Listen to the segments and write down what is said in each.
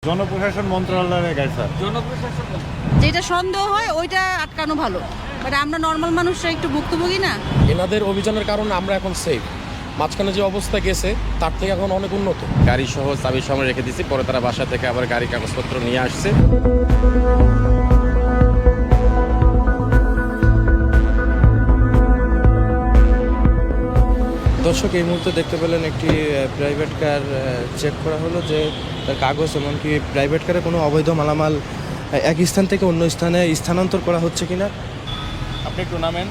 জনপ্রশাসন মন্ত্রণালয়ের গাড়ি স্যার। জনপ্রশাসন যেটা সন্দেহ হয় ওইটা আটকানো ভালো, বাট আমরা নর্মাল মানুষরা একটু ভুক্তভোগী না। এনাদের অভিযানের কারণে আমরা এখন সেফ। মাঝখানে যে অবস্থা গেছে তার থেকে এখন অনেক উন্নত। গাড়ি সহ চাবি সহ রেখে দিয়েছি, পরে তারা বাসা থেকে আবার গাড়ি কাগজপত্র নিয়ে আসছে। দর্শক এই মুহূর্তে দেখতে পেলেন একটি প্রাইভেট কার চেক করা হলো যে তার কাগজ এমনকি প্রাইভেট কারে কোনো অবৈধ মালামাল এক স্থান থেকে অন্য স্থানে স্থানান্তর করা হচ্ছে কিনা। আপনি একটু নামেন।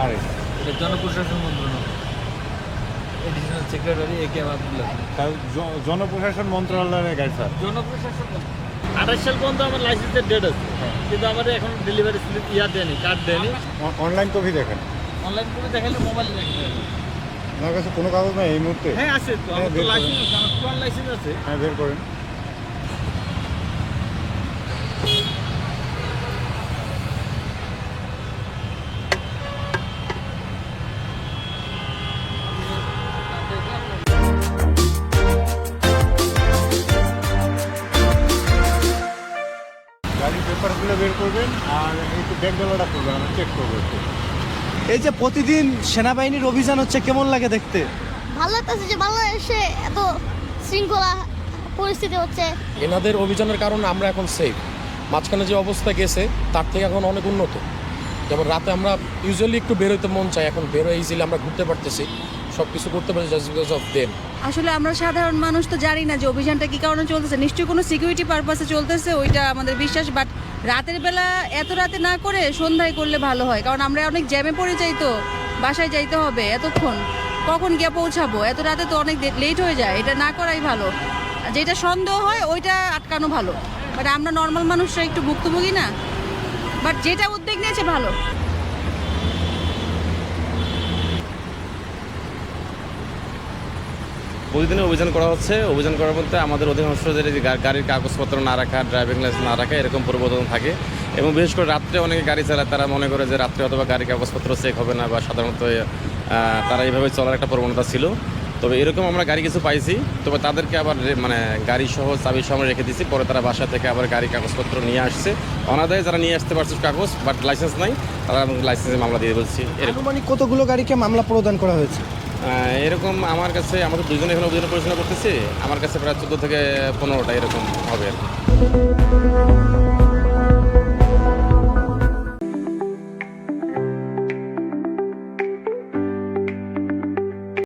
আরে এটা জনপ্রশাসন মন্ত্রণালয়, এডিশনাল সেক্রেটারি এ কে আব্দুল্লাহ। জনপ্রশাসন মন্ত্রণালয়ের গাড়ি স্যার। জনপ্রশাসন 28 সাল পর্যন্ত আমার লাইসেন্সের ডেট আছে, কিন্তু আমার এখন ডেলিভারি স্লিপ দেয়নি, কার্ড দেয়নি। অনলাইন কপি দেখেন। অনলাইন করে দেখালে মোবাইলে দেখতে হবে। আমার কাছে কোনো কাগজ নাই এই মুহূর্তে। হ্যাঁ আছে তো, আমার তো লাইসেন্স আছে, আমার পুরান লাইসেন্স আছে। হ্যাঁ, বের করেন। গাড়ির পেপারগুলো বের করবেন আর একটু ব্যাগ ডলাটা করবেন, আমি চেক করবো একটু। এই যে প্রতিদিন সেনাবাহিনীর অভিযান হচ্ছে, কেমন লাগে দেখতে? ভালো লাগতেছে যে বাংলাদেশে এত শৃঙ্খলা পরিস্থিতি হচ্ছে। এনাদের অভিযানের কারণে আমরা এখন সেফ। মাঝখানে যে অবস্থা গেছে তার থেকে এখন অনেক উন্নত। যেমন রাতে আমরা ইউজুয়ালি একটু বেরোতে মন চাই, এখন বেরোয় ইজিলি আমরা ঘুরতে পারতেছি, সব কিছু করতে পারছি জাস্ট বিকজ অফ দেম। আসলে আমরা সাধারণ মানুষ তো জানি না যে অভিযানটা কি কারণে চলতেছে, নিশ্চয়ই কোনো সিকিউরিটি পারপাসে চলতেছে, ওইটা আমাদের বিশ্বাস। বাট রাতের বেলা এত রাতে না করে সন্ধ্যায় করলে ভালো হয়, কারণ আমরা অনেক জ্যামে পড়ে যাই, তো বাসায় যাইতে হবে, এতক্ষণ কখন গিয়ে পৌঁছাবো, এত রাতে তো অনেক লেট হয়ে যায়, এটা না করাই ভালো। যেটা সন্দেহ হয় ওইটা আটকানো ভালো, বাট আমরা নর্মাল মানুষরা একটু ভুক্তভোগী না, বাট যেটা উদ্যোগ নিয়েছে ভালো। প্রতিদিনই অভিযান করা হচ্ছে। অভিযান করার মধ্যে আমাদের অধিকাংশদের এই যে গাড়ির কাগজপত্র না রাখা, ড্রাইভিং লাইসেন্স না রাখা, এরকম পরিবর্তন থাকে। এবং বিশেষ করে রাত্রে অনেকে গাড়ি চালায়, তারা মনে করে যে রাত্রে অথবা গাড়ির কাগজপত্র চেক হবে না, বা সাধারণত তারা এইভাবে চলার একটা প্রবণতা ছিল। তবে এরকম আমরা গাড়ি কিছু পাইছি, তবে তাদেরকে আবার মানে গাড়ি সহ চাবি সহ রেখে দিয়েছি, পরে তারা বাসা থেকে আবার গাড়ি কাগজপত্র নিয়ে আসছে। অনাদায়ে যারা নিয়ে আসতে পারছে কাগজ বাট লাইসেন্স নাই, তারা লাইসেন্সের মামলা দিয়ে বলছি। এরকম আনুমানিক কতগুলো গাড়িকে মামলা প্রদান করা হয়েছে? এরকম আমার কাছে, আমাদের দুজনে এখানে অভিযান পরিচালনা করতেছি, আমার কাছে প্রায় 14 থেকে 15টা এরকম হবে আর কি।